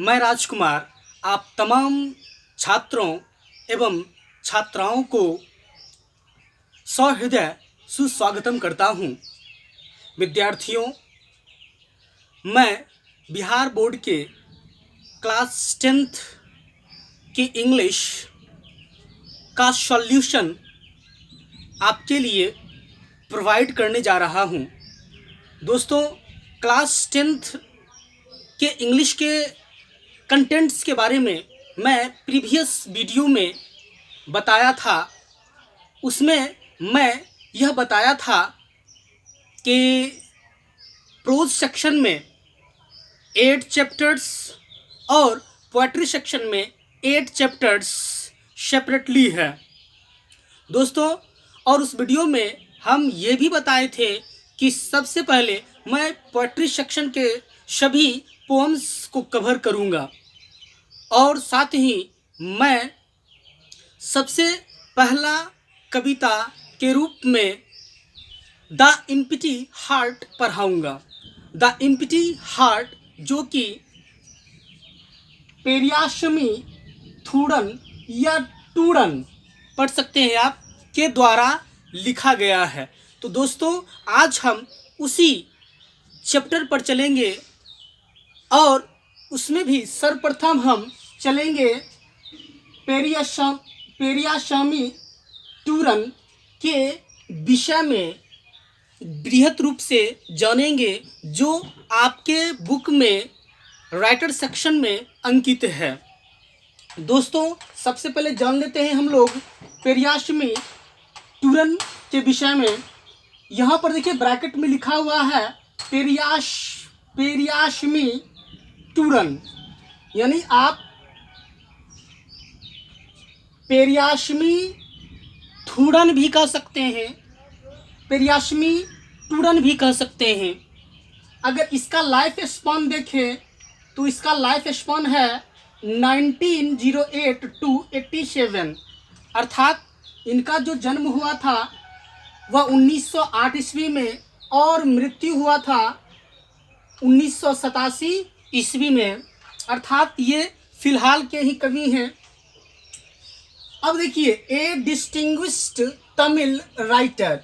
मैं राजकुमार आप तमाम छात्रों एवं छात्राओं को सहृदय सुस्वागतम करता हूं। विद्यार्थियों, मैं बिहार बोर्ड के क्लास 10th की इंग्लिश का सॉल्यूशन आपके लिए प्रोवाइड करने जा रहा हूं। दोस्तों, क्लास 10th के इंग्लिश के कंटेंट्स के बारे में मैं प्रीवियस वीडियो में बताया था। उसमें मैं यह बताया था कि प्रोज सेक्शन में 8 चैप्टर्स और पोएट्री सेक्शन में 8 चैप्टर्स सेपरेटली है दोस्तों। और उस वीडियो में हम ये भी बताए थे कि सबसे पहले मैं पोएट्री सेक्शन के सभी पोएम्स को कवर करूँगा और साथ ही मैं सबसे पहला कविता के रूप में द एम्प्टी हार्ट पढ़ाऊँगा। द एम्प्टी हार्ट जो कि पेरियाशमी थूडन या टूडन पढ़ सकते हैं आप के द्वारा लिखा गया है। तो दोस्तों, आज हम उसी चैप्टर पर चलेंगे और उसमें भी सर्वप्रथम हम चलेंगे पेरियाशमी टूडन के विषय में बृहत रूप से जानेंगे, जो आपके बुक में राइटर सेक्शन में अंकित है। दोस्तों, सबसे पहले जान लेते हैं हम लोग पेरियाशमी टूडन के विषय में। यहाँ पर देखिए ब्रैकेट में लिखा हुआ है पेरियाशमी टूडन, यानी आप पेरियाशमी थूडन भी कह सकते हैं, पेरियाशमी टूडन भी कह सकते हैं। अगर इसका लाइफ स्पॉन देखें तो इसका लाइफ स्पॉन है 1908 to 87, अर्थात इनका जो जन्म हुआ था वह 1908 ईस्वी में और मृत्यु हुआ था 1987 ईस्वी में, अर्थात ये फिलहाल के ही कवि हैं। अब देखिए, ए डिस्टिंग्विश्ड तमिल राइटर,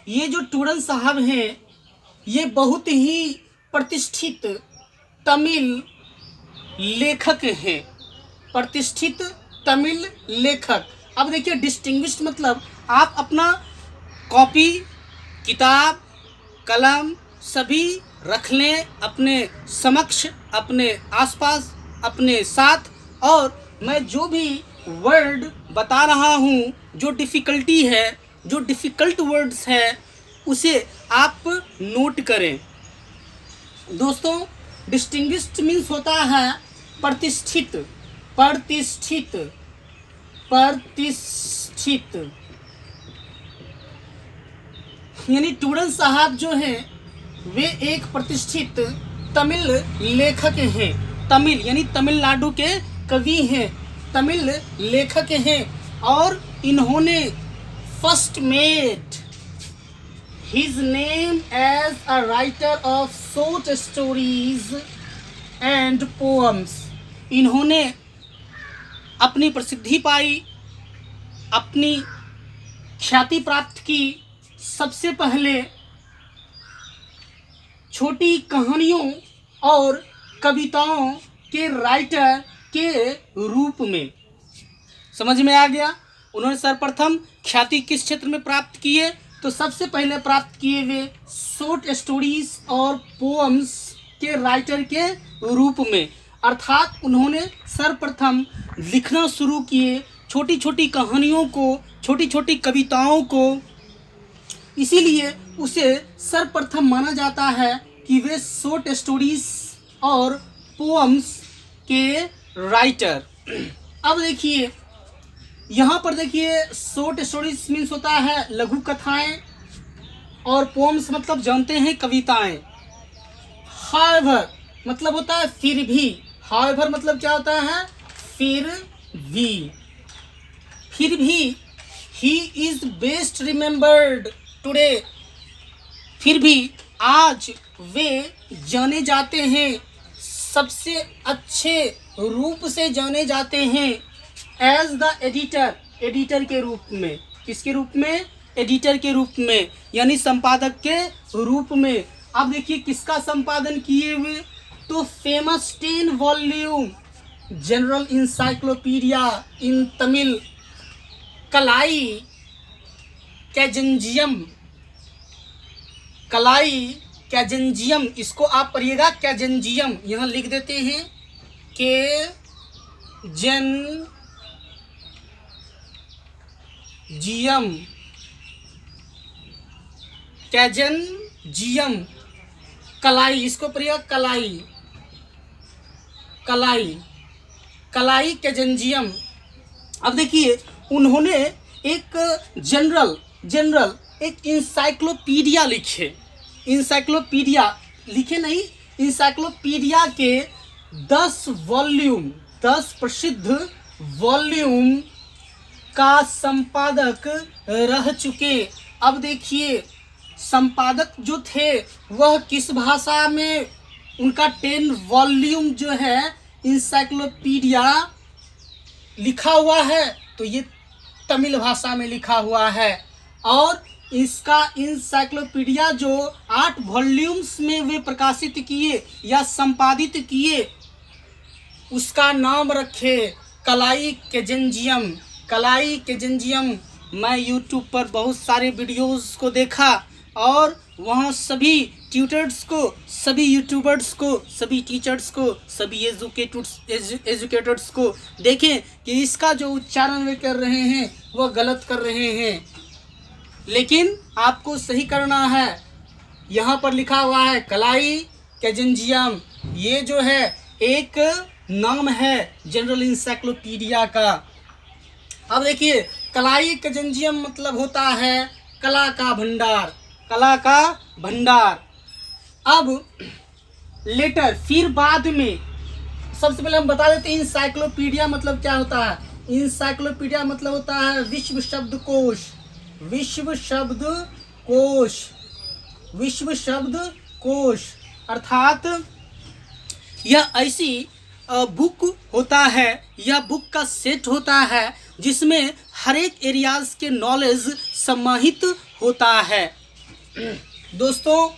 ये जो टूडन साहब हैं ये बहुत ही प्रतिष्ठित तमिल लेखक हैं, प्रतिष्ठित तमिल लेखक। अब देखिए, डिस्टिंग्विश्ड मतलब आप अपना कॉपी, किताब, कलम सभी रख लें अपने समक्ष, अपने आसपास, अपने साथ, और मैं जो भी वर्ड बता रहा हूँ, जो डिफ़िकल्टी है, जो डिफ़िकल्ट वर्ड्स हैं, उसे आप नोट करें। दोस्तों, डिस्टिंग्विश्ड मीन्स होता है प्रतिष्ठित, यानी टूडन साहब जो हैं वे एक प्रतिष्ठित तमिल लेखक हैं। तमिल यानी तमिलनाडु के कवि हैं, तमिल लेखक हैं, और इन्होंने first made his name as a writer of short stories and poems. इन्होंने अपनी प्रसिद्धि पाई, अपनी ख्याति प्राप्त की सबसे पहले छोटी कहानियों और कविताओं के राइटर के रूप में। समझ में आ गया? उन्होंने सर्वप्रथम ख्याति किस क्षेत्र में प्राप्त किए? तो सबसे पहले प्राप्त किए वे शॉर्ट स्टोरीज और पोएम्स के राइटर के रूप में, अर्थात उन्होंने सर्वप्रथम लिखना शुरू किए छोटी छोटी कहानियों को, छोटी छोटी कविताओं को। इसीलिए उसे सर्वप्रथम माना जाता है कि वे शॉर्ट स्टोरीज और पोएम्स के राइटर। अब देखिए, यहाँ पर देखिए, शॉर्ट स्टोरीज मीन्स होता है लघु कथाएं, और पोएम्स मतलब जानते हैं कविताएं। हाउएवर मतलब होता है फिर भी। हाउएवर मतलब क्या होता है? फिर भी। He is best remembered today. फिर भी आज वे जाने जाते हैं, सबसे अच्छे रूप से जाने जाते हैं एज द एडिटर, एडिटर के रूप में। किसके रूप में? एडिटर के रूप में, यानी संपादक के रूप में। अब देखिए किसका संपादन किए हुए, तो फेमस 10 वॉल्यूम जनरल इंसाइक्लोपीडिया इन तमिल कलाई कैजंजियम, कलाई कैजंजियम, इसको आप पढ़िएगा कैजंजियम, यहाँ लिख देते हैं के जन जियम, कैजंजियम कलाई, इसको पढ़िएगा कलाई, कलाई, कलाई कैजंजियम। अब देखिए उन्होंने एक जनरल एक इंसाइक्लोपीडिया लिखे, इंसाइक्लोपीडिया लिखे नहीं, इंसाइक्लोपीडिया के 10 वॉल्यूम, 10 प्रसिद्ध वॉल्यूम का संपादक रह चुके। अब देखिए संपादक जो थे वह किस भाषा में, उनका 10 वॉल्यूम जो है इंसाइक्लोपीडिया लिखा हुआ है, तो ये तमिल भाषा में लिखा हुआ है। और इसका इंसाइक्लोपीडिया जो 8 वॉल्यूम्स में वे प्रकाशित किए या संपादित किए, उसका नाम रखे कलाई कैजंजियम, कलाई कैजंजियम। मैं यूट्यूब पर बहुत सारे वीडियोस को देखा और वहाँ सभी ट्यूटर्स को, सभी यूट्यूबर्स को, सभी टीचर्स को, सभी एजुकेटर्स को देखें कि इसका जो उच्चारण वे कर रहे हैं वह गलत कर रहे हैं, लेकिन आपको सही करना है। यहाँ पर लिखा हुआ है कलाई कैजंजियम, ये जो है एक नाम है जनरल इंसाइक्लोपीडिया का। अब देखिए कलाई कैजंजियम मतलब होता है कला का भंडार, कला का भंडार। अब लेटर, फिर बाद में, सबसे पहले हम बता देते हैं इंसाइक्लोपीडिया मतलब क्या होता है। इंसाइक्लोपीडिया मतलब होता है विश्व शब्दकोश, विश्व शब्दकोश, विश्व शब्दकोश, अर्थात यह ऐसी बुक होता है, यह बुक का सेट होता है जिसमें हर एक एरियाज के नॉलेज समाहित होता है। दोस्तों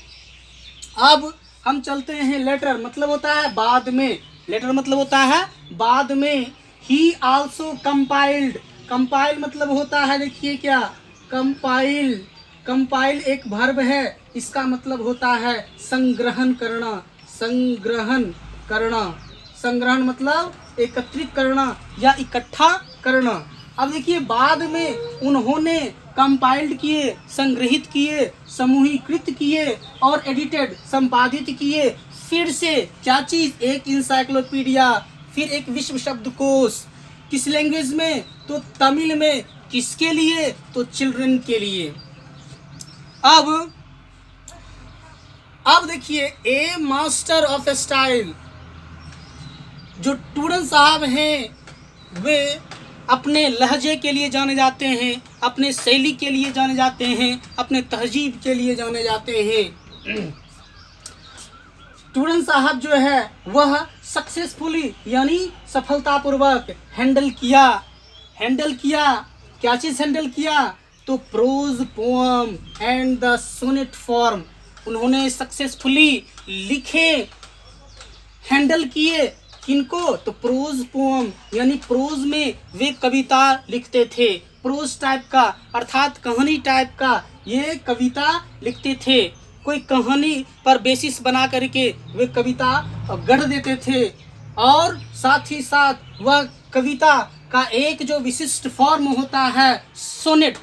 अब हम चलते हैं लेटर, मतलब होता है बाद में, लेटर मतलब होता है बाद में। ही आल्सो कंपाइल्ड, कंपाइल मतलब होता है, देखिए क्या कंपाइल, कंपाइल एक वर्ब है, इसका मतलब होता है संग्रहण करना, संग्रहण करना, संग्रहण मतलब एकत्रित करना या इकट्ठा करना। अब देखिए बाद में उन्होंने कंपाइल्ड किए, संग्रहित किए, समूहीकृत किए और एडिटेड, संपादित किए, फिर से क्या चीज़, एक इंसाइक्लोपीडिया, फिर एक विश्व शब्दकोश। किस लैंग्वेज में, तो तमिल में। किसके लिए, तो चिल्ड्रन के लिए। अब देखिए ए मास्टर ऑफ स्टाइल, जो टूडन साहब हैं वे अपने लहजे के लिए जाने जाते हैं, अपने शैली के लिए जाने जाते हैं, अपने तहजीब के लिए जाने जाते हैं। टूडन साहब जो है वह सक्सेसफुली यानी सफलतापूर्वक हैंडल किया, क्या चीज़ हैंडल किया, तो prose poem and the sonnet form, उन्होंने सक्सेसफुली लिखे, हैंडल किए, किनको, तो प्रोज पोअम, यानी प्रोज में वे कविता लिखते थे, प्रोज टाइप का अर्थात कहानी टाइप का ये कविता लिखते थे। कोई कहानी पर बेसिस बना करके वे कविता गढ़ देते थे और साथ ही साथ वह कविता का एक जो विशिष्ट फॉर्म होता है सोनेट,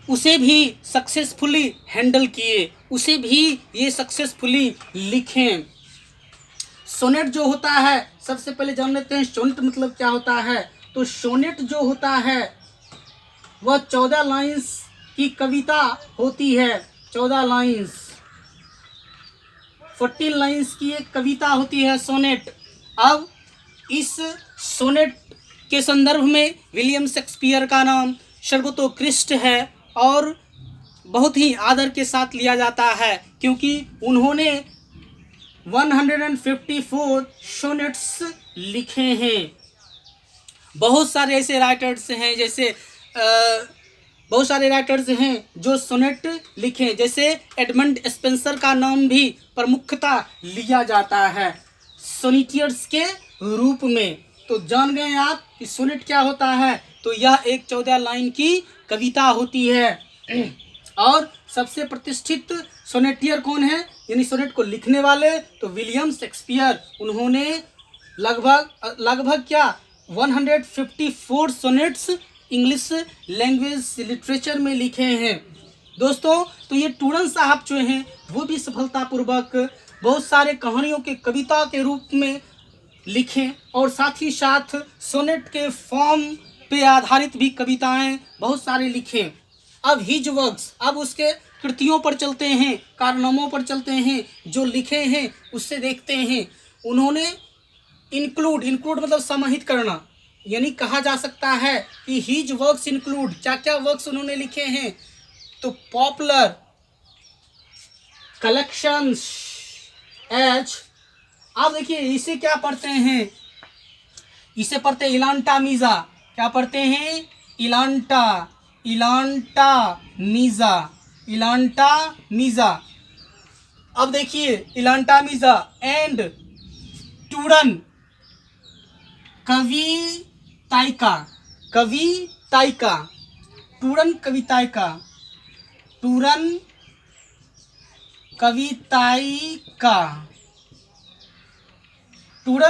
उसे भी सक्सेसफुली हैंडल किए, उसे भी ये सक्सेसफुली लिखें। सोनेट जो होता है, सबसे पहले जान लेते हैं सोनेट मतलब क्या होता है। तो सोनेट जो होता है वह 14 लाइन्स की कविता होती है, 14 लाइन्स, 14 लाइन्स की एक कविता होती है सोनेट। अब इस सोनेट के संदर्भ में विलियम शेक्सपियर का नाम सर्वतोकृष्ट है और बहुत ही आदर के साथ लिया जाता है। क्योंकि उन्होंने 154 सोनेट्स लिखे हैं। बहुत सारे ऐसे राइटर्स हैं बहुत सारे राइटर्स हैं जो सोनेट लिखे, जैसे एडमंड स्पेंसर का नाम भी प्रमुखता लिया जाता है सोनेटियर्स के रूप में। तो जान गए आप कि सोनेट क्या होता है। तो यह एक 14 लाइन की कविता होती है। और सबसे प्रतिष्ठित सोनेटियर कौन है, यानी सोनेट को लिखने वाले, तो विलियम शेक्सपियर। उन्होंने लगभग क्या 154 सोनेट्स इंग्लिश लैंग्वेज लिटरेचर में लिखे हैं दोस्तों। तो ये टूडन साहब जो हैं वो भी सफलतापूर्वक बहुत सारे कहानियों के कविता के रूप में लिखे और साथ ही साथ सोनेट के फॉर्म पे आधारित भी कविताएं बहुत सारे लिखे। अब हिज वर्क्स, अब उसके कृतियों पर चलते हैं, कारनामों पर चलते हैं, जो लिखे हैं उससे देखते हैं। उन्होंने इंक्लूड मतलब समाहित करना, यानी कहा जा सकता है कि हिज वर्क्स इंक्लूड, क्या क्या वर्क्स उन्होंने लिखे हैं, तो पॉपुलर कलेक्शंस एज, आप देखिए इसे क्या पढ़ते हैं, इसे पढ़ते हैं इलांटा मीजा। क्या पढ़ते हैं, इलांटा मीजा। अब देखिए इलांटा मीजा एंड टूडन कविताइका, टूडन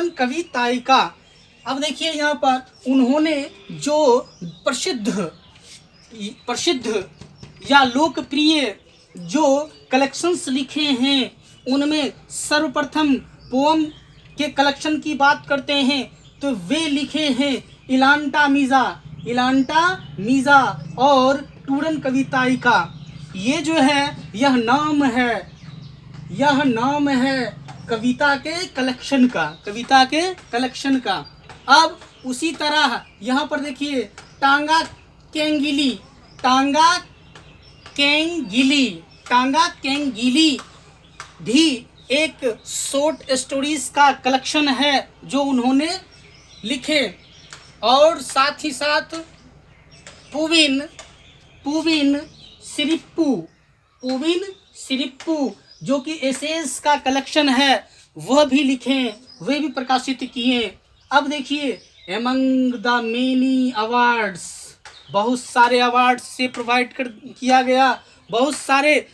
कविताइका। अब देखिए यहाँ पर उन्होंने जो प्रसिद्ध या लोकप्रिय जो कलेक्शंस लिखे हैं, उनमें सर्वप्रथम पोम के कलेक्शन की बात करते हैं तो वे लिखे हैं इलांटा मीजा और टूडन कविताइका। ये जो है यह नाम है कविता के कलेक्शन का। अब उसी तरह यहाँ पर देखिए टांगा केंगिली भी एक शॉर्ट स्टोरीज का कलेक्शन है जो उन्होंने लिखे। और साथ ही साथ पुविन सिरिप्पू जो कि एसेस का कलेक्शन है वह भी लिखे, वे भी प्रकाशित किए। अब देखिए एमंग द मेनी अवार्ड्स, बहुत सारे अवार्ड से प्रोवाइड किया गया, बहुत सारे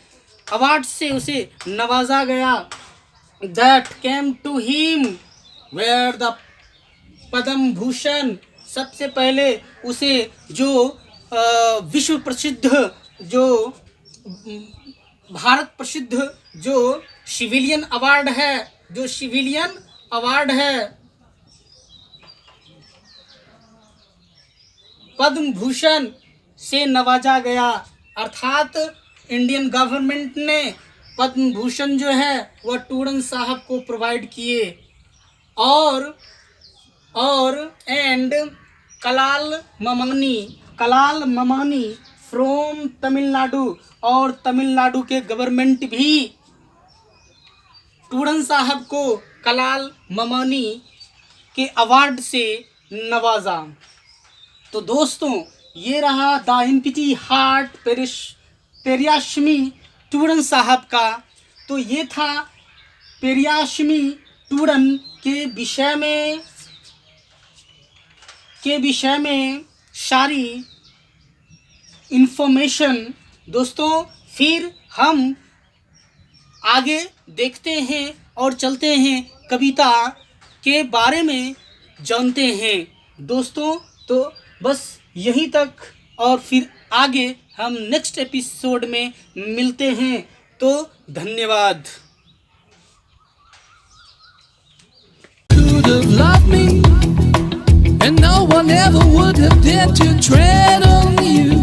अवार्ड से उसे नवाजा गया। That came to him where the Padma Bhushan, सबसे पहले उसे जो विश्व प्रसिद्ध जो भारत प्रसिद्ध जो सिविलियन अवार्ड है पद्म भूषण से नवाजा गया। अर्थात इंडियन गवर्नमेंट ने पद्म भूषण जो है वह टूडन साहब को प्रोवाइड किए। और एंड कलाल ममानी फ्रॉम तमिलनाडु, और तमिलनाडु के गवर्नमेंट भी टूडन साहब को कलाल ममानी के अवार्ड से नवाजा। तो दोस्तों ये रहा द एम्प्टी हार्ट पेरियास्मी टूडन साहब का। तो ये था पेरियास्मी टूडन के विषय में सारी इंफॉर्मेशन। दोस्तों फिर हम आगे देखते हैं और चलते हैं, कविता के बारे में जानते हैं दोस्तों। तो बस यहीं तक, और फिर आगे हम नेक्स्ट एपिसोड में मिलते हैं। तो धन्यवाद। Could have loved me, and no one ever would have dared to tread on you.